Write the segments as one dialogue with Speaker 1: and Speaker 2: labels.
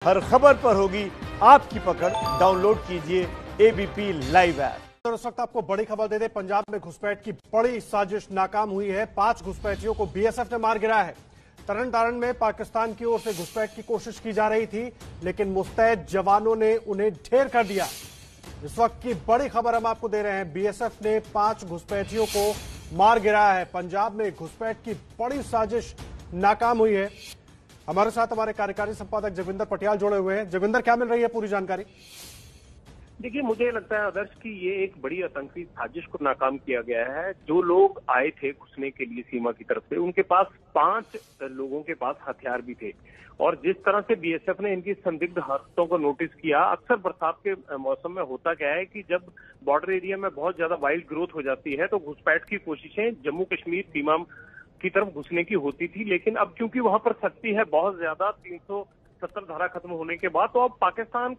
Speaker 1: हर खबर पर होगी आपकी पकड़। डाउनलोड कीजिए एबीपी लाइव ऐप।
Speaker 2: इस वक्त आपको बड़ी खबर दे दे, पंजाब में घुसपैठ की बड़ी साजिश नाकाम हुई है। 5 घुसपैठियों को बीएसएफ ने मार गिराया है। तरन तारण में पाकिस्तान की ओर से घुसपैठ की कोशिश की जा रही थी, लेकिन मुस्तैद जवानों ने उन्हें ढेर कर दिया। इस वक्त की बड़ी खबर हम आपको दे रहे हैं, बीएसएफ ने 5 घुसपैठियों को मार गिराया है। पंजाब में घुसपैठ की बड़ी साजिश नाकाम हुई है। हमारे साथ हमारे कार्यकारी संपादक जगविंदर पटियाल जुड़े हुए हैं। जगविंदर, क्या मिल रही है पूरी जानकारी?
Speaker 3: देखिए, मुझे लगता है आदर्श की ये एक बड़ी आतंकी साजिश को नाकाम किया गया है। जो लोग आए थे घुसने के लिए सीमा की तरफ से, उनके पास 5 लोगों के पास हथियार भी थे। और जिस तरह से बीएसएफ ने इनकी संदिग्ध हरकतों को नोटिस किया, अक्सर बरसात के मौसम में होता क्या है कि जब बॉर्डर एरिया में बहुत ज्यादा वाइल्ड ग्रोथ हो जाती है तो घुसपैठ की कोशिशें जम्मू कश्मीर सीमा की तरफ घुसने की होती थी। लेकिन अब क्योंकि वहां पर सख्ती है बहुत ज्यादा, 370 धारा खत्म होने के बाद, तो अब पाकिस्तान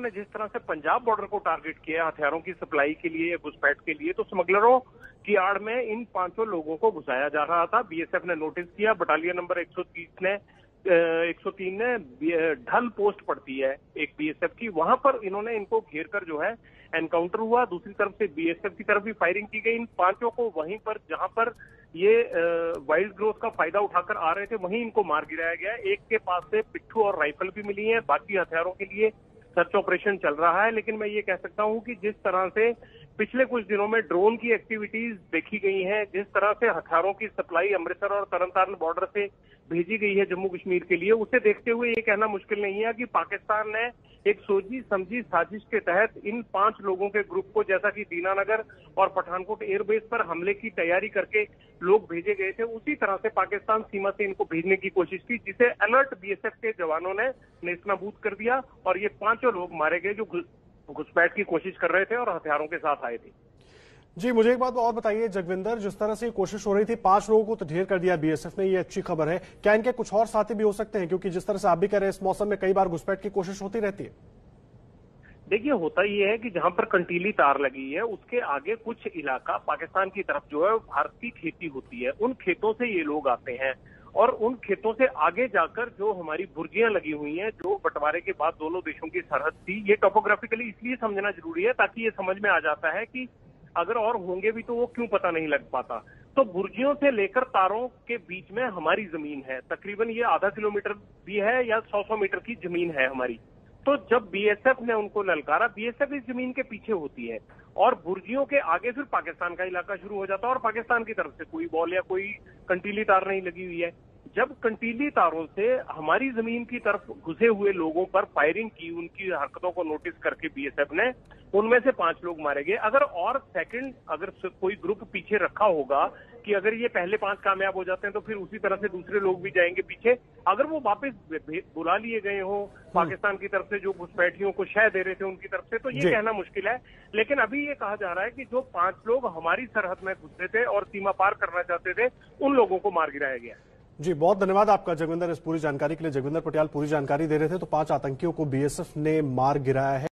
Speaker 3: ने जिस तरह से पंजाब बॉर्डर को टारगेट किया हथियारों की सप्लाई के लिए, घुसपैठ के लिए, तो स्मगलरों की आड़ में इन 5 लोगों को घुसाया जा रहा था। बीएसएफ ने नोटिस किया। बटालियन नंबर 103 ने ढल पोस्ट पड़ती है एक बीएसएफ की, वहां पर इन्होंने इनको घेर कर जो है एनकाउंटर हुआ। दूसरी तरफ से बीएसएफ की तरफ भी फायरिंग की गई। इन 5 को वहीं पर जहां पर ये वाइल्ड ग्रोथ का फायदा उठाकर आ रहे थे वहीं इनको मार गिराया गया। एक के पास से पिट्ठू और राइफल भी मिली है। बाकी हथियारों के लिए सर्च ऑपरेशन चल रहा है। लेकिन मैं ये कह सकता हूं कि जिस तरह से पिछले कुछ दिनों में ड्रोन की एक्टिविटीज देखी गई हैं, जिस तरह से हथियारों की सप्लाई अमृतसर और तरन तारण बॉर्डर से भेजी गई है जम्मू कश्मीर के लिए, उसे देखते हुए ये कहना मुश्किल नहीं है कि पाकिस्तान ने एक सोची समझी साजिश के तहत इन 5 लोगों के ग्रुप को, जैसा कि दीनानगर और पठानकोट एयरबेस पर हमले की तैयारी करके लोग भेजे गए थे, उसी तरह से पाकिस्तान सीमा से इनको भेजने की कोशिश की, जिसे अलर्ट बीएसएफ के जवानों ने नेस्तनाबूद कर दिया। और ये 5 लोग मारे गए जो घुसपैठ की कोशिश कर रहे थे और हथियारों के साथ आए थे।
Speaker 2: जी, मुझे एक बात और बताइए जगविंदर, जिस तरह से कोशिश हो रही थी, 5 लोगों को तो ढेर कर दिया बीएसएफ ने, ये अच्छी खबर है। क्या इनके कुछ और साथी भी हो सकते हैं? क्योंकि जिस तरह से आप भी कह रहे हैं, इस मौसम में कई बार घुसपैठ की कोशिश होती रहती है।
Speaker 3: देखिए, होता ये है कि जहां पर कंटीली तार लगी है उसके आगे कुछ इलाका पाकिस्तान की तरफ जो है भारत की खेती होती है, उन खेतों से ये लोग आते हैं। और उन खेतों से आगे जाकर जो हमारी बुर्जियां लगी हुई हैं, जो बंटवारे के बाद दोनों देशों की सरहद थी, ये टोपोग्राफिकली इसलिए समझना जरूरी है ताकि ये समझ में आ जाता है कि अगर और होंगे भी तो वो क्यों पता नहीं लग पाता। तो बुर्जियों से लेकर तारों के बीच में हमारी जमीन है, तकरीबन ये आधा किलोमीटर भी है या 100 मीटर की जमीन है हमारी। तो जब बीएसएफ ने उनको ललकारा, बीएसएफ इस जमीन के पीछे होती है और बुर्जियों के आगे फिर पाकिस्तान का इलाका शुरू हो जाता है और पाकिस्तान की तरफ से कोई बॉल या कोई कंटीली तार नहीं लगी हुई है। जब कंटीली तारों से हमारी जमीन की तरफ घुसे हुए लोगों पर फायरिंग की, उनकी हरकतों को नोटिस करके बीएसएफ ने, उनमें से 5 लोग मारे गए। अगर कोई ग्रुप पीछे रखा होगा कि अगर ये पहले 5 कामयाब हो जाते हैं तो फिर उसी तरह से दूसरे लोग भी जाएंगे पीछे, अगर वो वापस बुला लिए गए हो पाकिस्तान की तरफ से जो घुसपैठियों को शह दे रहे थे उनकी तरफ से, तो ये कहना मुश्किल है। लेकिन अभी ये कहा जा रहा है कि जो 5 लोग हमारी सरहद में घुसे थे और सीमा पार करना चाहते थे, उन लोगों को मार गिराया गया।
Speaker 2: जी, बहुत धन्यवाद आपका जगविंदर, इस पूरी जानकारी के लिए। जगविंदर पटियाल पूरी जानकारी दे रहे थे। तो 5 आतंकियों को बीएसएफ ने मार गिराया है।